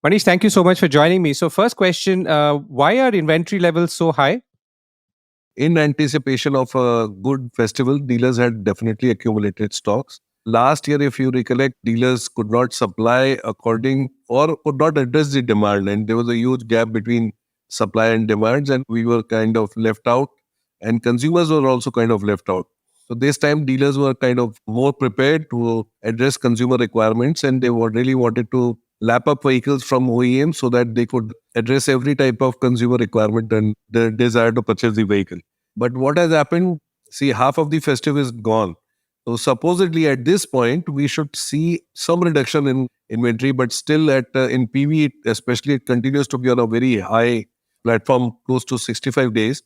Manish, thank you so much for joining me. So, first question, why are inventory levels so high? In anticipation of a good festival, dealers had definitely accumulated stocks. Last year, if you recollect, dealers could not supply according or could not address the demand, and there was a huge gap between supply and demands, and we were kind of left out, and consumers were also kind of left out. So this time, dealers were kind of more prepared to address consumer requirements, and they really wanted to lap up vehicles from OEMs so that they could address every type of consumer requirement and the desire to purchase the vehicle. But what has happened? See, half of the festive is gone. So supposedly at this point, we should see some reduction in inventory, but still at in PV, especially it continues to be on a very high platform, close to 65 days.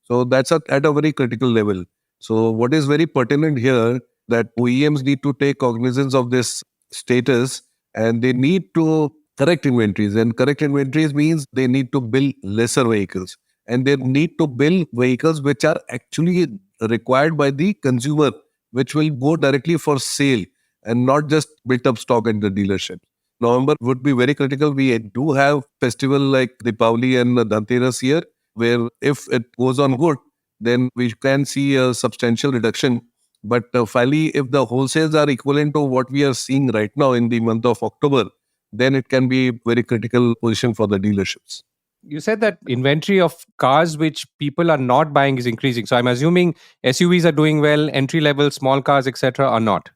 So that's at a very critical level. So what is very pertinent here that OEMs need to take cognizance of this status and they need to correct inventories. And correct inventories means they need to build lesser vehicles and they need to build vehicles which are actually required by the consumer, which will go directly for sale and not just built up stock at the dealership. November would be very critical. We do have festival like Deepavali and Dhanteras here, where if it goes on good, then we can see a substantial reduction. But finally, if the wholesales are equivalent to what we are seeing right now in the month of October, then it can be very critical position for the dealerships. You said that inventory of cars which people are not buying is increasing. So, I'm assuming SUVs are doing well, entry level, small cars, etc., are not.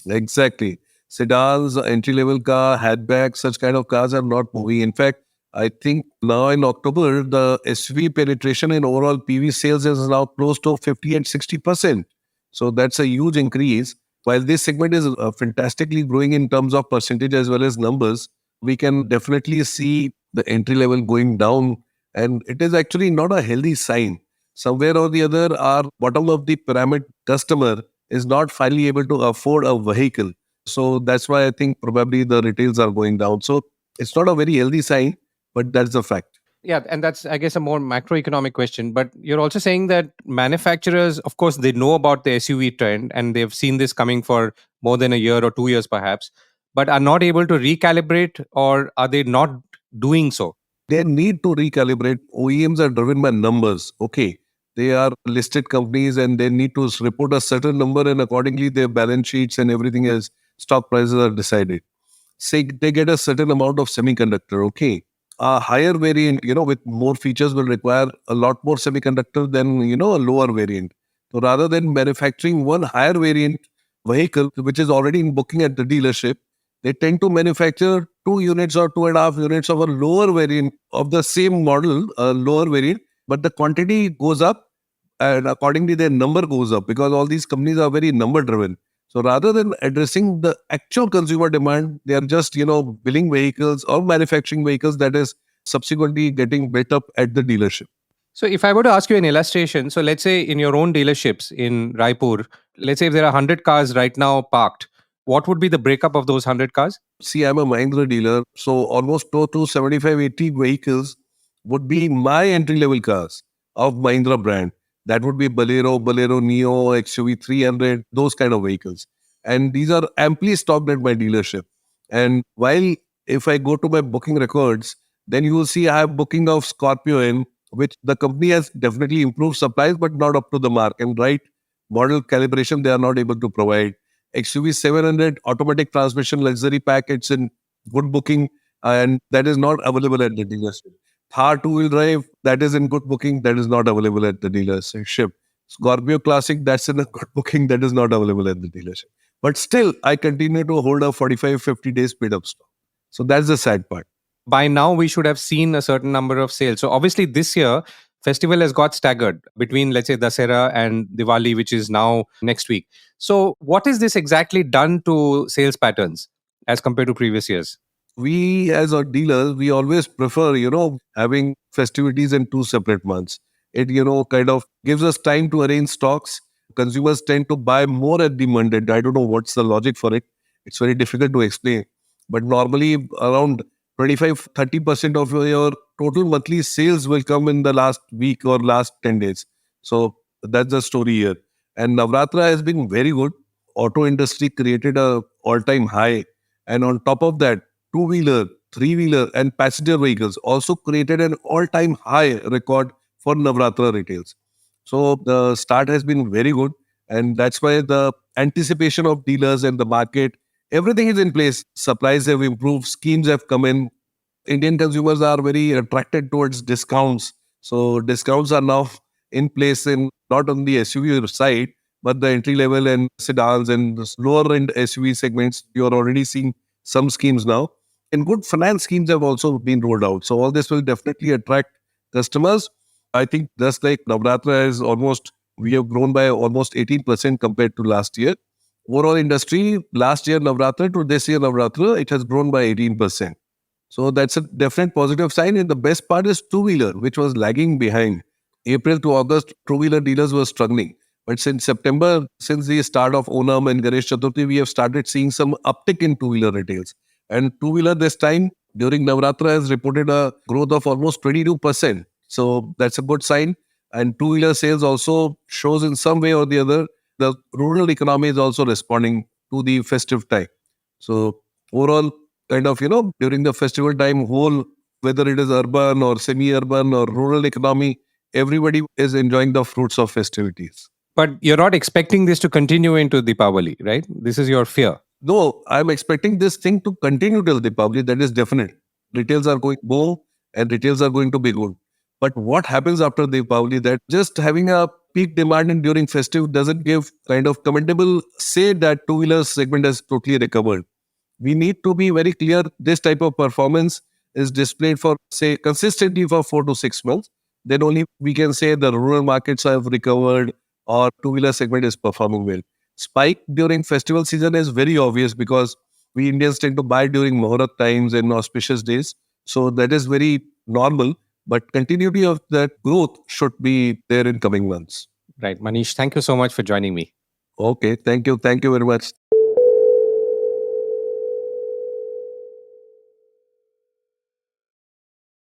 Exactly. Sedans, entry level car, hatchback, such kind of cars are not moving. In fact, I think now in October, the SUV penetration in overall PV sales is now close to 50 and 60%. So that's a huge increase. While this segment is fantastically growing in terms of percentage as well as numbers, we can definitely see the entry level going down. And it is actually not a healthy sign. Somewhere or the other, our bottom of the pyramid customer is not finally able to afford a vehicle. So that's why I think probably the retails are going down. So it's not a very healthy sign, but that's the fact. Yeah, and that's, I guess, a more macroeconomic question. But you're also saying that manufacturers, of course, they know about the SUV trend and they've seen this coming for more than a year or 2 years, perhaps, but are not able to recalibrate, or are they not doing so? They need to recalibrate. OEMs are driven by numbers. Okay. They are listed companies and they need to report a certain number and accordingly their balance sheets and everything else, stock prices are decided. Say they get a certain amount of semiconductor, okay. A higher variant, with more features will require a lot more semiconductor than, a lower variant. So rather than manufacturing one higher variant vehicle, which is already in booking at the dealership, they tend to manufacture 2 units or 2.5 units of a lower variant of the same model, a lower variant, but the quantity goes up and accordingly their number goes up because all these companies are very number driven. So rather than addressing the actual consumer demand, they are just, building vehicles or manufacturing vehicles that is subsequently getting built up at the dealership. So, if I were to ask you an illustration, so let's say in your own dealerships in Raipur, let's say if there are 100 cars right now parked, what would be the breakup of those 100 cars? See, I'm a Mahindra dealer, so almost close to 75, 80 vehicles would be my entry level cars of Mahindra brand. That would be Bolero Neo, XUV 300, those kind of vehicles. And these are amply stocked at my dealership. And while if I go to my booking records, then you will see I have booking of Scorpio in, which the company has definitely improved supplies, but not up to the mark. And right model calibration, they are not able to provide. XUV 700 automatic transmission luxury pack, it's in good booking and that is not available at the dealership. Thar two-wheel drive, that is in good booking, that is not available at the dealership. Scorpio Classic, that's in a good booking, that is not available at the dealership. But still, I continue to hold a 45, 50 days paid up stock. So that's the sad part. By now, we should have seen a certain number of sales. So, obviously, this year, festival has got staggered between, let's say, Dasera and Diwali, which is now next week. So, what is this exactly done to sales patterns as compared to previous years? We as a dealers, we always prefer, having festivities in two separate months. It, kind of gives us time to arrange stocks. Consumers tend to buy more at the Monday. I don't know what's the logic for it. It's very difficult to explain. But normally around 25-30% of your total monthly sales will come in the last week or last 10 days. So that's the story here. And Navratra has been very good. Auto industry created a all-time high. And on top of that, two-wheeler, three-wheeler and passenger vehicles also created an all-time high record for Navratra retails. So the start has been very good, and that's why the anticipation of dealers and the market, everything is in place. Supplies have improved, schemes have come in. Indian consumers are very attracted towards discounts. So discounts are now in place in not on the SUV side, but the entry level and sedans and the lower end SUV segments. You're already seeing some schemes now. And good finance schemes have also been rolled out. So all this will definitely attract customers. I think just like Navratra is almost, we have grown by almost 18% compared to last year. Overall industry, last year Navratra to this year Navratra, it has grown by 18%. So that's a definite positive sign. And the best part is two-wheeler, which was lagging behind. April to August, two-wheeler dealers were struggling. But since September, since the start of Onam and Ganesh Chaturthi, we have started seeing some uptick in two-wheeler retails. And two-wheeler this time during Navratra has reported a growth of almost 22%. So that's a good sign. And two-wheeler sales also shows in some way or the other, the rural economy is also responding to the festive time. So overall, kind of, during the festival time, whole, whether it is urban or semi-urban or rural economy, everybody is enjoying the fruits of festivities. But you're not expecting this to continue into Deepavali, right? This is your fear. No, I'm expecting this thing to continue till Deepavali. That is definite. Retails are going more and retails are going to be good. But what happens after Deepavali, that just having a peak demand and during festive doesn't give kind of commendable say that two-wheeler segment has totally recovered. We need to be very clear this type of performance is displayed for, say, consistently for 4 to 6 months. Then only we can say the rural markets have recovered or two-wheeler segment is performing well. Spike during festival season is very obvious because we Indians tend to buy during Muhurat times and auspicious days. So that is very normal. But continuity of that growth should be there in coming months. Right. Manish, thank you so much for joining me. Okay. Thank you. Thank you very much.